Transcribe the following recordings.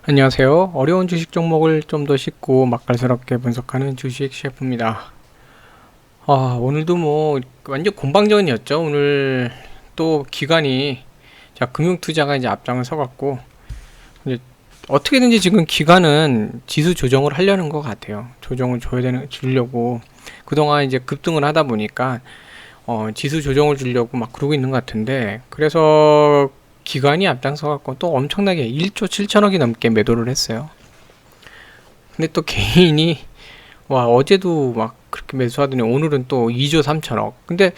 안녕하세요. 어려운 주식 종목을 좀 더 쉽고 맛깔스럽게 분석하는 주식 셰프입니다. 오늘도 뭐 완전 공방전이었죠. 오늘 또 기관이 금융투자가 이제 앞장을 서갖고 이제 어떻게든지 지금 기관은 지수 조정을 하려는 것 같아요. 조정을 주려고 그동안 이제 급등을 하다 보니까 지수 조정을 주려고 막 그러고 있는 것 같은데, 그래서 기관이 앞장서갖고 또 엄청나게 1조 7천억이 넘게 매도를 했어요. 근데 또 개인이 어제도 막 그렇게 매수하더니 오늘은 또 2조 3천억. 근데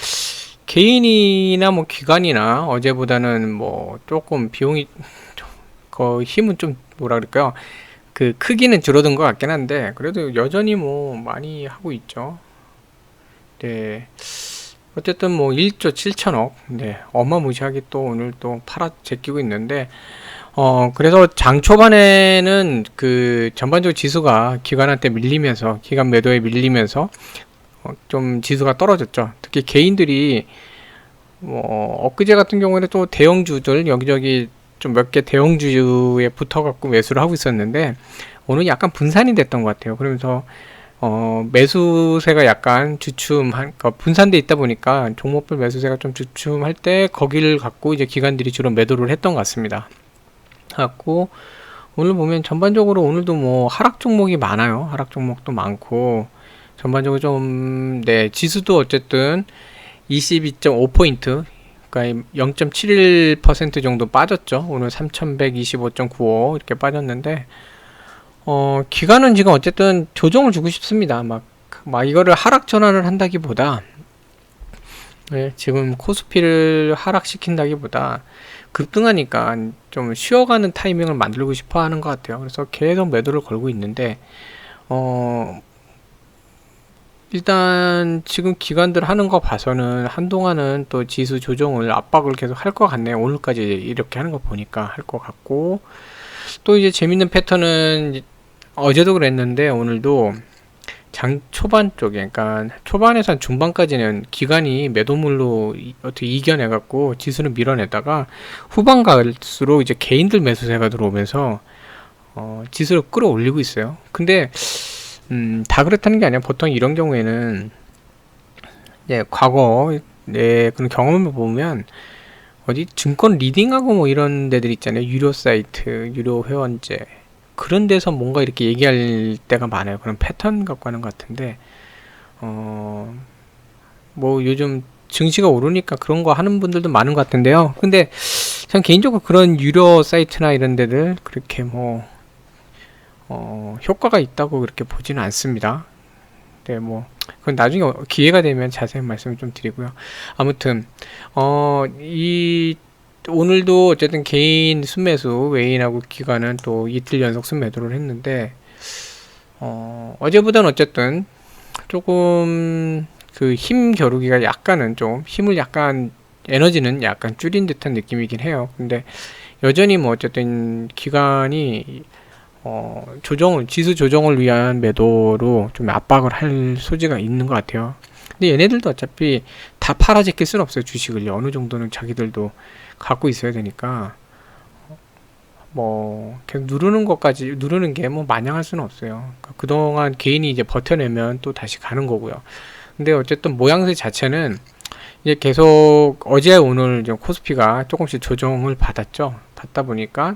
개인이나 뭐 기관이나 어제보다는 뭐 조금 비용이 그 힘은 좀 뭐라 그럴까요? 그 크기는 줄어든 것 같긴 한데 그래도 여전히 뭐 많이 하고 있죠. 네. 어쨌든 뭐 1조 7천억, 네, 어마무시하게 또 오늘 또 팔아 제끼고 있는데, 그래서 장 초반에는 그 전반적으로 지수가 기관한테 밀리면서, 기관 매도에 밀리면서, 좀 지수가 떨어졌죠. 특히 개인들이, 엊그제 같은 경우에는 또 대형주들, 여기저기 좀 몇 개 대형주에 붙어갖고 매수를 하고 있었는데, 오늘 약간 분산이 됐던 것 같아요. 그러면서, 매수세가 약간 그러니까 분산돼 있다 보니까 종목별 매수세가 좀 주춤할 때 거기를 갖고 이제 기관들이 주로 매도를 했던 것 같습니다. 갖고 오늘 보면 전반적으로 오늘도 뭐 하락 종목이 많아요. 하락 종목도 많고 전반적으로 좀, 네, 지수도 어쨌든 22.5포인트, 그러니까 0.71% 정도 빠졌죠. 오늘 3125.95 이렇게 빠졌는데, 기관은 지금 어쨌든 조정을 주고 싶습니다. 막 이거를 하락 전환을 한다기보다, 네, 지금 코스피를 하락시킨다기보다 급등하니까 좀 쉬어가는 타이밍을 만들고 싶어 하는 것 같아요. 그래서 계속 매도를 걸고 있는데, 일단 지금 기관들 하는 거 봐서는 한동안은 또 지수 조정을 압박을 계속 할 것 같네요. 오늘까지 이렇게 하는 거 보니까 할 것 같고, 또 이제 재밌는 패턴은 어제도 그랬는데 오늘도 장 초반 쪽에, 그러니까 초반에서 한 중반까지는 기관이 매도물로 어떻게 이겨내갖고 지수를 밀어내다가 후반 갈수록 이제 개인들 매수세가 들어오면서 지수를 끌어올리고 있어요. 근데 다 그렇다는 게 아니라 보통 이런 경우에는 과거 그런 경험을 보면 어디 증권 리딩하고 뭐 이런 데들 있잖아요. 유료 사이트, 유료 회원제, 그런 데서 뭔가 이렇게 얘기할 때가 많아요. 그런 패턴 갖고 하는 것 같은데, 뭐 요즘 증시가 오르니까 그런 거 하는 분들도 많은 것 같은데요. 근데 전 개인적으로 그런 유료 사이트나 이런 데들 그렇게 뭐 효과가 있다고 그렇게 보지는 않습니다. 네, 뭐 그건 나중에 기회가 되면 자세히 말씀을 좀 드리고요. 아무튼 오늘도 어쨌든 개인 순매수, 외인하고 기관은 또 이틀 연속 순매도를 했는데, 어제보다는 어쨌든 조금 그 힘 겨루기가 약간은 좀 힘을 약간, 에너지는 약간 줄인 듯한 느낌이긴 해요. 근데 여전히 뭐 어쨌든 기관이 지수 조정을 위한 매도로 좀 압박을 할 소지가 있는 것 같아요. 근데 얘네들도 어차피 다 팔아 제낄 수는 없어요. 주식을요. 어느 정도는 자기들도 갖고 있어야 되니까 뭐 계속 누르는 게 뭐 마냥 할 수는 없어요. 그러니까 그동안 개인이 이제 버텨내면 또 다시 가는 거고요. 근데 어쨌든 모양새 자체는 이제 계속 어제 오늘 이제 코스피가 조금씩 조정을 받다 보니까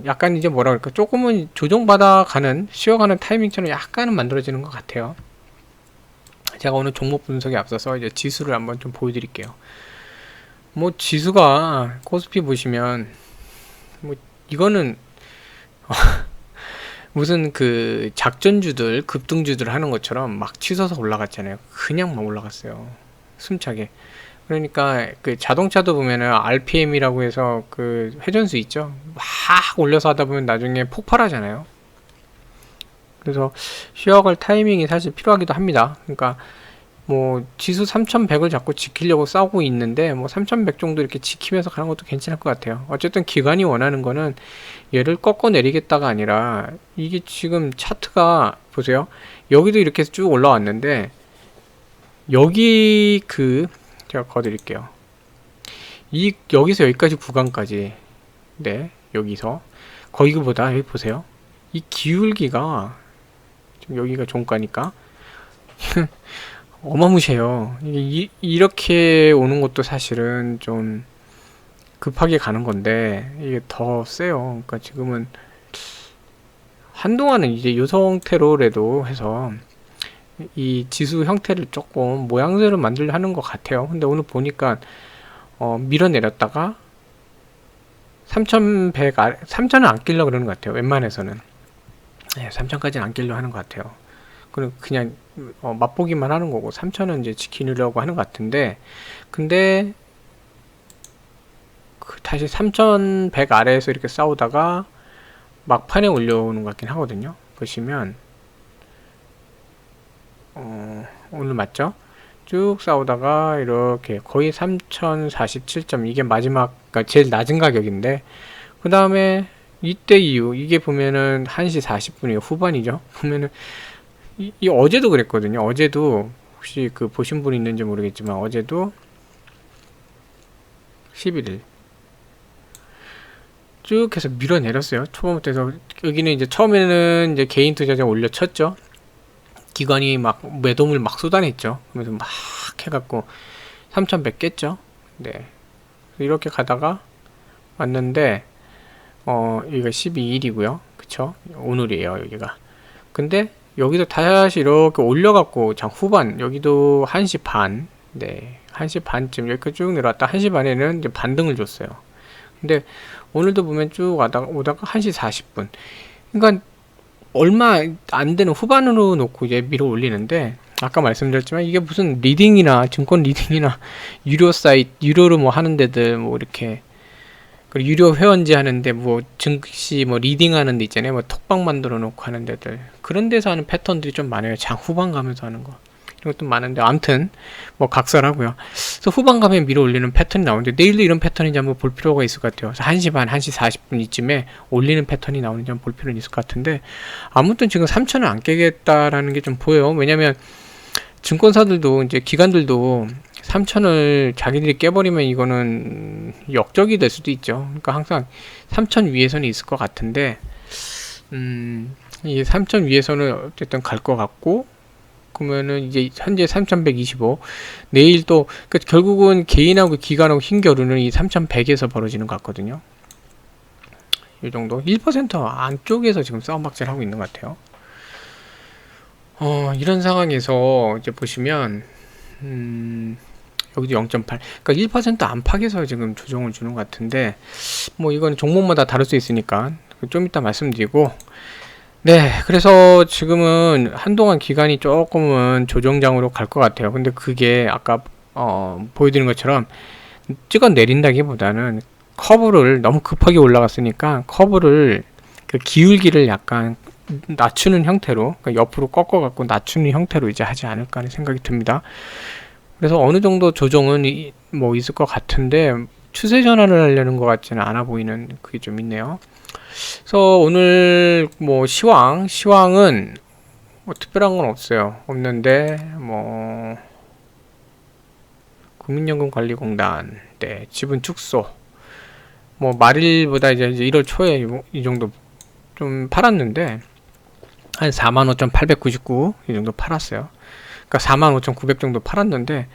약간 이제 뭐라 그럴까, 조금은 조정받아 가는, 쉬어가는 타이밍처럼 약간은 만들어지는 것 같아요. 제가 오늘 종목 분석에 앞서서 이제 지수를 한번 좀 보여드릴게요. 뭐 지수가 코스피 보시면 뭐 이거는 무슨 그 작전주들, 급등주들 하는 것처럼 막 치솟아 올라갔잖아요. 그냥 막 올라갔어요. 숨차게. 그러니까 그 자동차도 보면은 RPM이라고 해서 그 회전수 있죠. 막 올려서 하다 보면 나중에 폭발하잖아요. 그래서 쉬어갈 타이밍이 사실 필요하기도 합니다. 그러니까 뭐 지수 3100을 자꾸 지키려고 싸우고 있는데 뭐 3100 정도 이렇게 지키면서 가는 것도 괜찮을 것 같아요. 어쨌든 기관이 원하는 거는 얘를 꺾어 내리겠다가 아니라, 이게 지금 차트가 보세요. 여기도 이렇게 쭉 올라왔는데 여기 제가 거드릴게요. 여기서 여기까지 구간까지, 네, 여기서 거기보다 여기 보세요. 이 기울기가 지금 여기가 종가니까 어마무시해요. 이게 이렇게 오는 것도 사실은 좀 급하게 가는 건데 이게 더 세요. 그러니까 지금은 한동안은 이제 요 형태로라도 해서 이 지수 형태를 조금 모양새를 만들려 하는 것 같아요. 근데 오늘 보니까 밀어내렸다가 3100 3000은 안 끼려고 그러는 것 같아요. 웬만해서는 3000까지는 안 끼려고 하는 것 같아요. 그냥 맛보기만 하는 거고 3000은 이제 지키려고 하는 것 같은데, 근데 다시 3100 아래에서 이렇게 싸우다가 막판에 올려오는 것 같긴 하거든요. 보시면 오늘 맞죠? 쭉 싸우다가 이렇게 거의 3047점, 이게 마지막, 그러니까 제일 낮은 가격인데, 그 다음에 이때 이후 이게 보면은 1시 40분이에요. 후반이죠. 보면은 이 어제도 그랬거든요. 어제도 혹시 그 보신 분 있는지 모르겠지만 어제도 11일 쭉 해서 밀어내렸어요. 초반부터 해서 여기는 이제 처음에는 이제 개인 투자자 올려쳤죠. 기관이 막 매도물 막 쏟아냈죠. 그래서 막 해갖고 3100 깼죠. 네. 이렇게 가다가 왔는데 여기가 12일이고요. 그쵸? 오늘이에요, 여기가. 근데 여기도 다시 이렇게 올려갖고 장 후반 여기도 1시 반, 네, 1시 반쯤 여기까지 쭉 내려왔다. 1시 반에는 이제 반등을 줬어요. 근데 오늘도 보면 쭉 오다가 1시 40분, 그러니까 얼마 안 되는 후반으로 놓고 이제 밀어 올리는데, 아까 말씀드렸지만 이게 무슨 리딩이나 증권 리딩이나 유료 사이트, 유료로 뭐 하는 데들 뭐 이렇게 유료 회원제 하는데 뭐 증시 뭐 리딩 하는 데 있잖아요. 뭐 톡방 만들어 놓고 하는 데들, 그런 데서 하는 패턴들이 좀 많아요. 장 후반 가면서 하는 거 이런 것도 많은데, 아무튼 뭐 각설하고요. 그래서 후반 가면 밀어 올리는 패턴이 나오는데 내일도 이런 패턴인지 한번 볼 필요가 있을 것 같아요. 그래서 1시 반, 1시 40분 이쯤에 올리는 패턴이 나오는지 한번 볼 필요는 있을 것 같은데, 아무튼 지금 3천을 안 깨겠다라는 게 좀 보여요. 왜냐면 증권사들도 이제 기관들도 3천을 자기들이 깨버리면 이거는 역적이 될 수도 있죠. 그러니까 항상 3천 위에서는 있을 것 같은데, 이 3천 위에서는 어쨌든 갈 것 같고, 그러면은 이제 현재 3125, 내일 또 그러니까 결국은 개인하고 기관하고 흰겨루는 이 3100에서 벌어지는 것 같거든요. 이 정도 1% 안쪽에서 지금 싸움박질 하고 있는 것 같아요. 이런 상황에서 이제 보시면 여기도 0.8, 그러니까 1% 안팎에서 지금 조정을 주는 것 같은데, 뭐 이건 종목마다 다를 수 있으니까 좀 이따 말씀드리고, 네, 그래서 지금은 한동안 기간이 조금은 조정장으로 갈 것 같아요. 근데 그게 아까 보여드린 것처럼 찍어 내린다기보다는 커브를 너무 급하게 올라갔으니까 커브를 그 기울기를 약간 낮추는 형태로, 그러니까 옆으로 꺾어 갖고 낮추는 형태로 이제 하지 않을까 하는 생각이 듭니다. 그래서 어느 정도 조정은 뭐 있을 것 같은데 추세 전환을 하려는 것 같지는 않아 보이는 그게 좀 있네요. 그래서 오늘 뭐 시황은 뭐 특별한 건 없는데, 뭐 국민연금관리공단, 네, 지분 축소, 뭐 말일보다 이제 1월 초에 이 정도 좀 팔았는데 한 45,899 이 정도 팔았어요. 그러니까 45,900 정도 팔았는데,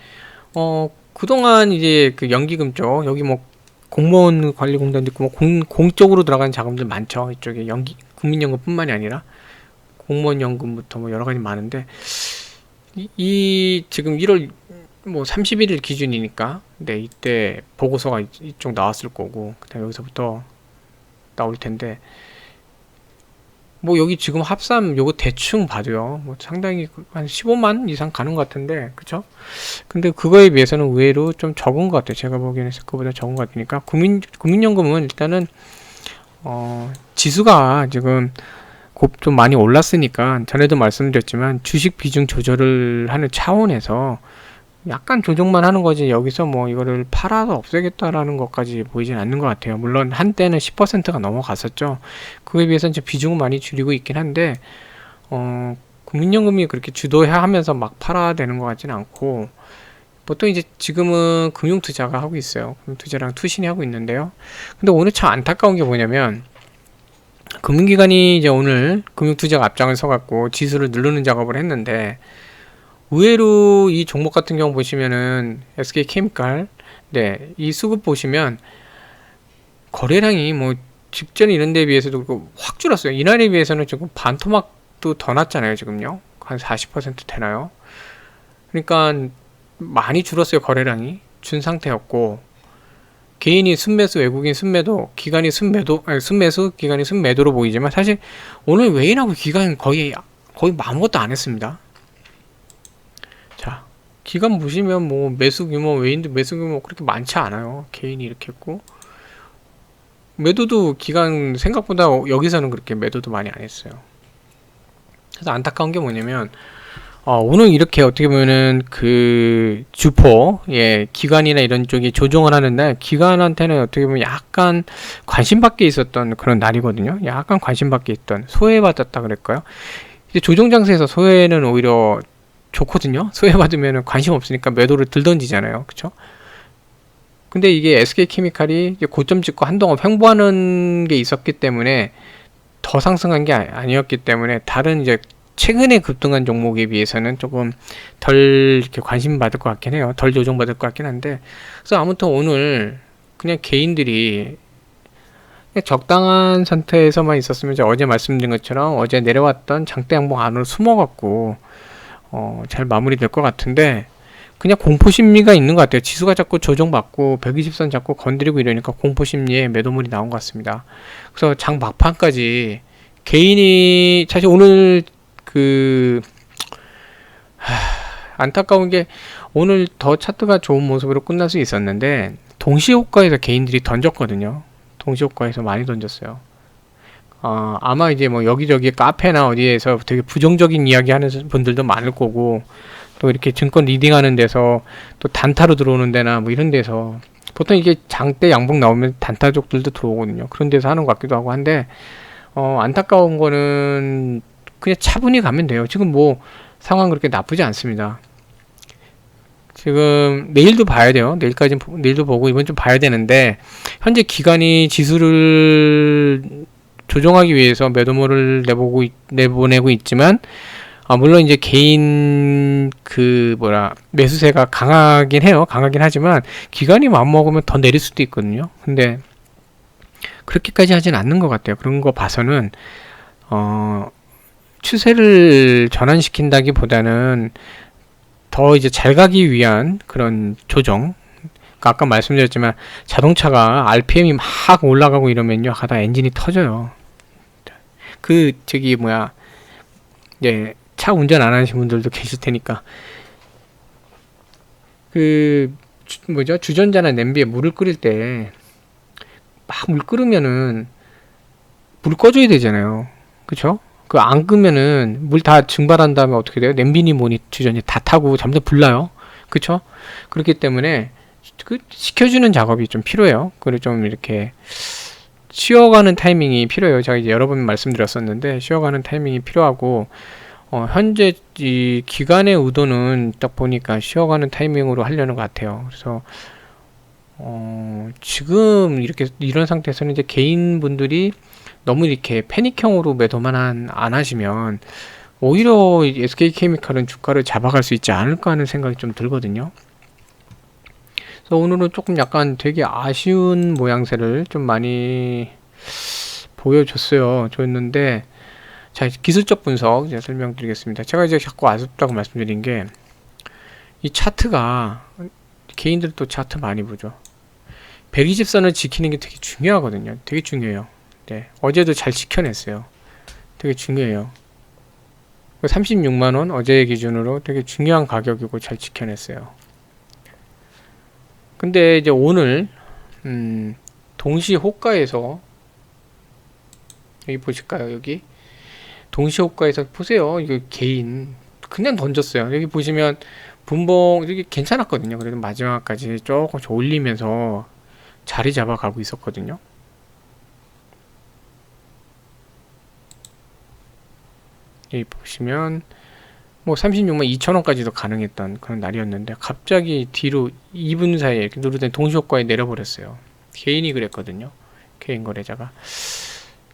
그동안 이제 그 연기금 쪽, 여기 뭐 공무원 관리공단도 있고 뭐 공적으로 들어가는 자금들 많죠. 이쪽에 국민연금뿐만이 아니라 공무원 연금부터 뭐 여러 가지 많은데, 이 지금 1월 뭐 31일 기준이니까, 네, 이때 보고서가 이쪽 나왔을 거고, 그다음에 여기서부터 나올 텐데, 뭐 여기 지금 합산 요거 대충 봐도요, 뭐 상당히 한 15만 이상 가는 것 같은데, 그쵸? 근데 그거에 비해서는 의외로 좀 적은 것 같아요. 제가 보기에는 그거보다 적은 것 같으니까, 국민연금은 일단은 지수가 지금 좀 많이 올랐으니까, 전에도 말씀드렸지만 주식 비중 조절을 하는 차원에서 약간 조정만 하는 거지, 여기서 뭐 이거를 팔아서 없애겠다라는 것까지 보이진 않는 것 같아요. 물론 한때는 10%가 넘어갔었죠. 그에 비해서 이제 비중은 많이 줄이고 있긴 한데, 국민연금이 그렇게 주도하면서 막 팔아야 되는 것 같지는 않고, 보통 이제 지금은 금융투자가 하고 있어요. 금융투자랑 투신이 하고 있는데요. 근데 오늘 참 안타까운 게 뭐냐면, 금융기관이 이제 오늘 금융투자가 앞장을 서갖고 지수를 누르는 작업을 했는데, 의외로 이 종목 같은 경우 보시면은 SK케미칼, 네, 이 수급 보시면 거래량이 뭐 직전 이런 데에 비해서도 확 줄었어요. 이날에 비해서는 지금 반토막도 더 났잖아요. 지금요. 한 40% 되나요? 그러니까 많이 줄었어요. 거래량이 준 상태였고, 개인이 순매수, 외국인 순매도, 기관이 순매도, 아니 순매수, 기관이 순매도로 보이지만 사실 오늘 외인하고 기관 거의 아무것도 안 했습니다. 자, 기관 보시면 뭐 매수 규모, 외인도 매수 규모 그렇게 많지 않아요. 개인이 이렇게 했고, 매도도 기관 생각보다 여기서는 그렇게 매도도 많이 안 했어요. 그래서 안타까운 게 뭐냐면, 오늘 이렇게 어떻게 보면은 그 주포, 예, 기관이나 이런 쪽이 조정을 하는 날, 기관한테는 어떻게 보면 약간 관심 밖에 있었던 그런 날이거든요. 약간 관심 밖에 있던, 소외받았다 그럴까요? 이제 조정 장세에서 소외는 오히려 좋거든요. 소외받으면 관심 없으니까 매도를 들 던지잖아요. 그쵸? 근데 이게 SK케미칼이 고점 찍고 한동안 횡보하는 게 있었기 때문에 더 상승한 게 아니었기 때문에 다른 이제 최근에 급등한 종목에 비해서는 조금 덜 이렇게 관심 받을 것 같긴 해요. 덜 조정받을 것 같긴 한데. 그래서 아무튼 오늘 그냥 개인들이 그냥 적당한 상태에서만 있었으면 어제 말씀드린 것처럼 어제 내려왔던 장대 양봉 안으로 숨어갖고 잘 마무리될 것 같은데, 그냥 공포심리가 있는 것 같아요. 지수가 자꾸 조정받고 120선 자꾸 건드리고 이러니까 공포심리에 매도물이 나온 것 같습니다. 그래서 장 막판까지 개인이 사실 오늘 안타까운 게 오늘 더 차트가 좋은 모습으로 끝날 수 있었는데 동시호가에서 개인들이 던졌거든요. 동시호가에서 많이 던졌어요. 아마 이제 뭐 여기저기 카페나 어디에서 되게 부정적인 이야기 하는 분들도 많을 거고, 또 이렇게 증권 리딩하는 데서 또 단타로 들어오는 데나 뭐 이런 데서 보통 이게 장대 양봉 나오면 단타족들도 들어오거든요. 그런 데서 하는 것 같기도 하고 한데, 안타까운 거는 그냥 차분히 가면 돼요. 지금 뭐 상황 그렇게 나쁘지 않습니다. 지금 내일도 봐야 돼요. 내일도 보고 이번 주 봐야 되는데, 현재 기관이 지수를 조정하기 위해서 매도물을 내보내고 있지만, 물론 이제 개인 매수세가 강하긴 해요. 강하긴 하지만 기관이 마음먹으면 더 내릴 수도 있거든요. 근데 그렇게까지 하진 않는 것 같아요. 그런 거 봐서는 추세를 전환시킨다기보다는 더 이제 잘 가기 위한 그런 조정. 아까 말씀드렸지만 자동차가 RPM이 막 올라가고 이러면요, 하다 엔진이 터져요. 예, 차 운전 안 하시는 분들도 계실 테니까, 주전자나 냄비에 물을 끓일 때 막 물 끓으면은 불을 꺼줘야 되잖아요. 그쵸? 안 끄면은 물 다 증발한 다음에 어떻게 돼요? 냄비니 뭐니 주전자 다 타고 잠도 불나요. 그쵸? 그렇기 때문에 식혀주는 작업이 좀 필요해요. 그리고 좀 이렇게 쉬어가는 타이밍이 필요해요. 제가 이제 여러 번 말씀드렸었는데, 쉬어가는 타이밍이 필요하고, 현재 이 기관의 의도는 딱 보니까 쉬어가는 타이밍으로 하려는 것 같아요. 그래서 지금 이런 상태에서는 이제 개인분들이 너무 이렇게 패닉형으로 매도만 안 하시면 오히려 SK케미칼은 주가를 잡아갈 수 있지 않을까 하는 생각이 좀 들거든요. 그래서 오늘은 조금 약간 되게 아쉬운 모양새를 좀 많이 줬는데, 자, 기술적 분석 이제 설명드리겠습니다. 제가 이제 자꾸 아쉽다고 말씀드린 게, 이 차트가, 개인들 또 차트 많이 보죠. 120선을 지키는 게 되게 중요하거든요. 되게 중요해요. 네, 어제도 잘 지켜냈어요. 되게 중요해요. 36만원 어제 기준으로 되게 중요한 가격이고 잘 지켜냈어요. 근데 이제 오늘 동시 호가에서, 여기 보실까요? 여기 동시 호가에서 보세요. 이거 개인 그냥 던졌어요. 여기 보시면 분봉 여기 괜찮았거든요. 그래도 마지막까지 조금씩 올리면서 자리 잡아가고 있었거든요. 여기 보시면 뭐 36만 2천원까지도 가능했던 그런 날이었는데, 갑자기 뒤로 2분 사이에 이렇게 누르더니 동시호가에 내려버렸어요. 개인이 그랬거든요. 개인 거래자가.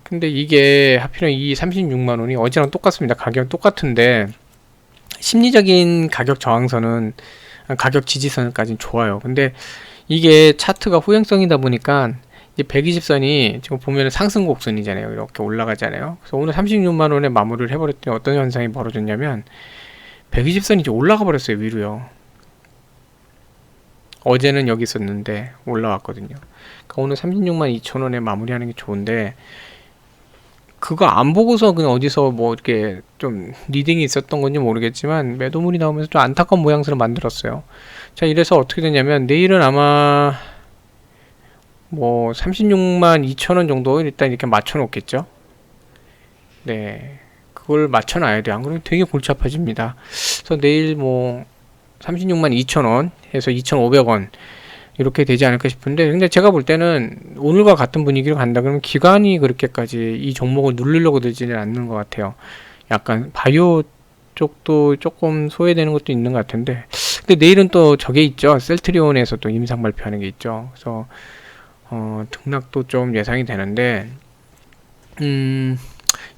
근데 이게 하필은 이 36만 원이 어제랑 똑같습니다. 가격은 똑같은데 심리적인 가격 저항선은 가격 지지선까지는 좋아요. 근데 이게 차트가 후행성이다 보니까 이제 120선이 지금 보면은 상승 곡선이잖아요. 이렇게 올라가잖아요. 그래서 오늘 36만 원에 마무리를 해버렸더니 어떤 현상이 벌어졌냐면 120선이 이제 올라가 버렸어요. 위로요. 어제는 여기 있었는데 올라왔거든요. 그러니까 오늘 36만 2천 원에 마무리하는 게 좋은데 그거 안 보고서 그냥 어디서 뭐 이렇게 좀 리딩이 있었던 건지 모르겠지만 매도물이 나오면서 좀 안타까운 모양새를 만들었어요. 자, 이래서 어떻게 되냐면 내일은 아마 뭐 36만 2천 원 정도 일단 이렇게 맞춰 놓겠죠. 네, 그걸 맞춰 놔야 돼요. 안 그러면 되게 골치 아파집니다. 그래서 내일 뭐 36만 2천 원 해서 2,500원 이렇게 되지 않을까 싶은데, 근데 제가 볼 때는 오늘과 같은 분위기로 간다 그러면 기관이 그렇게까지 이 종목을 누르려고 들지는 않는 것 같아요. 약간 바이오 쪽도 조금 소외되는 것도 있는 것 같은데, 근데 내일은 또 저게 있죠. 셀트리온에서 또 임상 발표하는 게 있죠. 그래서 등락도 좀 예상이 되는데,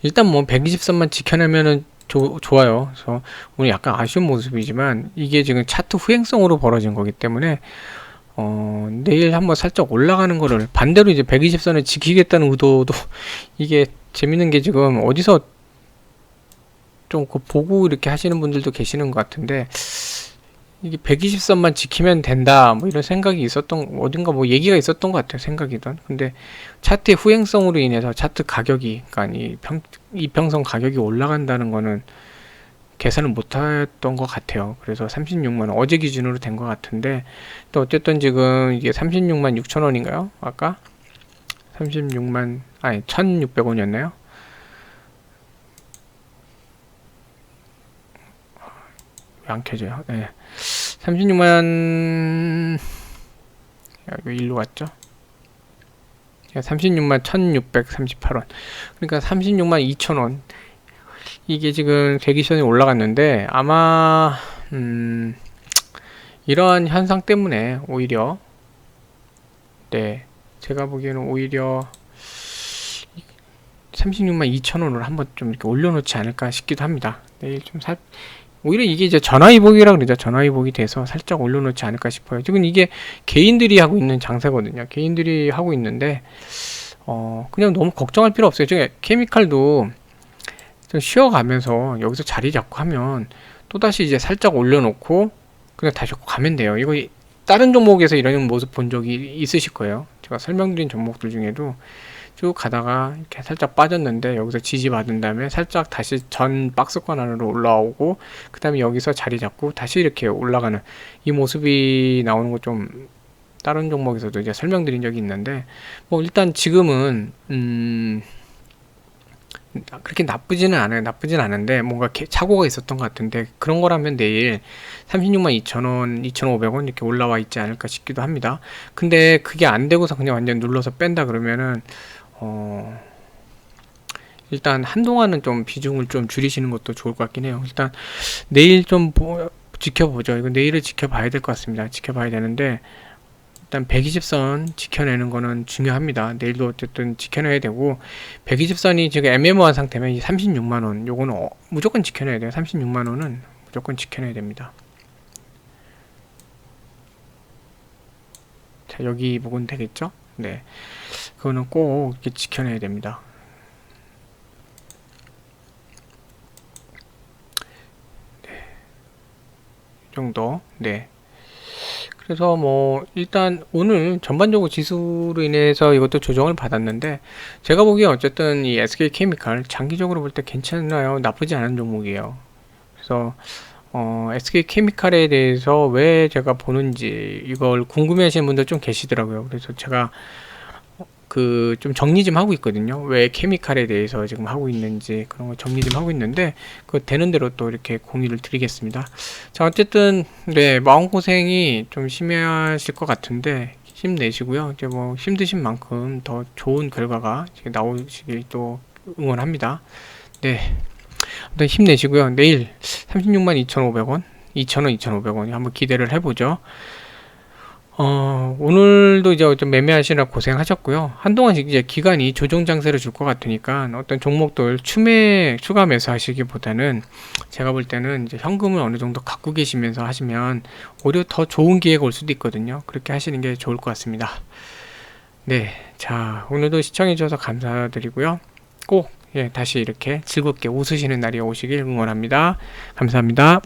일단 뭐 120선만 지켜내면은 좋아요. 그래서 오늘 약간 아쉬운 모습이지만 이게 지금 차트 후행성으로 벌어진 거기 때문에 내일 한번 살짝 올라가는 거를 반대로 이제 120선을 지키겠다는 의도도 이게 재밌는 게 지금 어디서 좀 보고 이렇게 하시는 분들도 계시는 것 같은데, 이게 120선만 지키면 된다 뭐 이런 생각이 있었던, 어딘가 뭐 얘기가 있었던 것 같아요. 생각이던. 근데 차트의 후행성으로 인해서 차트 가격이, 그러니까 이평선 가격이 올라간다는 거는 계산을 못했던 것 같아요. 그래서 36만원 어제 기준으로 된 것 같은데, 또 어쨌든 지금 이게 36만 6천원인가요? 아까 36만 아니 1600원이었나요? 왜 안 켜져요? 네. 36만 여기 일로 갔죠? 36만 1638원. 그러니까 36만 2천원. 이게 지금 대기선이 올라갔는데 아마 이러한 현상 때문에 오히려, 네, 제가 보기에는 오히려 36만 2천원으로 한번 좀 이렇게 올려놓지 않을까 싶기도 합니다. 내일 좀 오히려 이게 이제 전화위복이라 그러죠. 전화위복이 돼서 살짝 올려놓지 않을까 싶어요. 지금 이게 개인들이 하고 있는 장세거든요. 개인들이 하고 있는데 그냥 너무 걱정할 필요 없어요. 지금 케미칼도 좀 쉬어가면서 여기서 자리 잡고 하면 또다시 이제 살짝 올려놓고 그냥 다시 가면 돼요. 이거 다른 종목에서 이런 모습 본 적이 있으실 거예요. 제가 설명드린 종목들 중에도 쭉 가다가 이렇게 살짝 빠졌는데 여기서 지지받은 다음에 살짝 다시 전 박스권 안으로 올라오고 그 다음에 여기서 자리 잡고 다시 이렇게 올라가는 이 모습이 나오는 거 좀 다른 종목에서도 이제 설명드린 적이 있는데, 뭐 일단 지금은 그렇게 나쁘지는 않아요. 나쁘진 않은데 뭔가 착오가 있었던 것 같은데, 그런 거라면 내일 36만 2천원 2,500원 이렇게 올라와 있지 않을까 싶기도 합니다. 근데 그게 안 되고서 그냥 완전 눌러서 뺀다 그러면은 일단 한동안은 좀 비중을 좀 줄이시는 것도 좋을 것 같긴 해요. 일단 내일 좀 지켜보죠. 이거 내일을 지켜봐야 될 것 같습니다. 지켜봐야 되는데 일단 120선 지켜내는 거는 중요합니다. 내일도 어쨌든 지켜내야 되고, 120선이 지금 애매모호한 상태면 이 36만원 요거는 무조건 지켜내야 돼요. 36만원은 무조건 지켜내야 됩니다. 자, 여기 부분 되겠죠? 네, 그거는 꼭 이렇게 지켜내야 됩니다. 네, 이 정도. 네. 그래서 뭐 일단 오늘 전반적으로 지수로 인해서 이것도 조정을 받았는데, 제가 보기에 어쨌든 이 SK케미칼 장기적으로 볼 때 괜찮아요. 나쁘지 않은 종목이에요. 그래서 SK케미칼에 대해서 왜 제가 보는지 이걸 궁금해 하시는 분들 좀 계시더라고요. 그래서 제가 좀 정리 좀 하고 있거든요. 왜 케미칼에 대해서 지금 하고 있는지 그런 거 정리 좀 하고 있는데, 그 되는 대로 또 이렇게 공유를 드리겠습니다. 자, 어쨌든 네, 마음고생이 좀 심하실 것 같은데 힘내시고요. 이제 뭐 힘드신 만큼 더 좋은 결과가 나오시길 또 응원합니다. 네, 아무튼 힘내시고요. 내일 36만 2,500원 2,000원 2,500원 한번 기대를 해보죠. 오늘도 이제 좀 매매하시느라 고생하셨고요. 한동안 이제 기간이 조정 장세를 줄 것 같으니까 어떤 종목들 추가 매수하시기보다는 제가 볼 때는 이제 현금을 어느 정도 갖고 계시면서 하시면 오히려 더 좋은 기회가 올 수도 있거든요. 그렇게 하시는 게 좋을 것 같습니다. 네. 자, 오늘도 시청해 주셔서 감사드리고요. 꼭 다시 이렇게 즐겁게 웃으시는 날이 오시길 응원합니다. 감사합니다.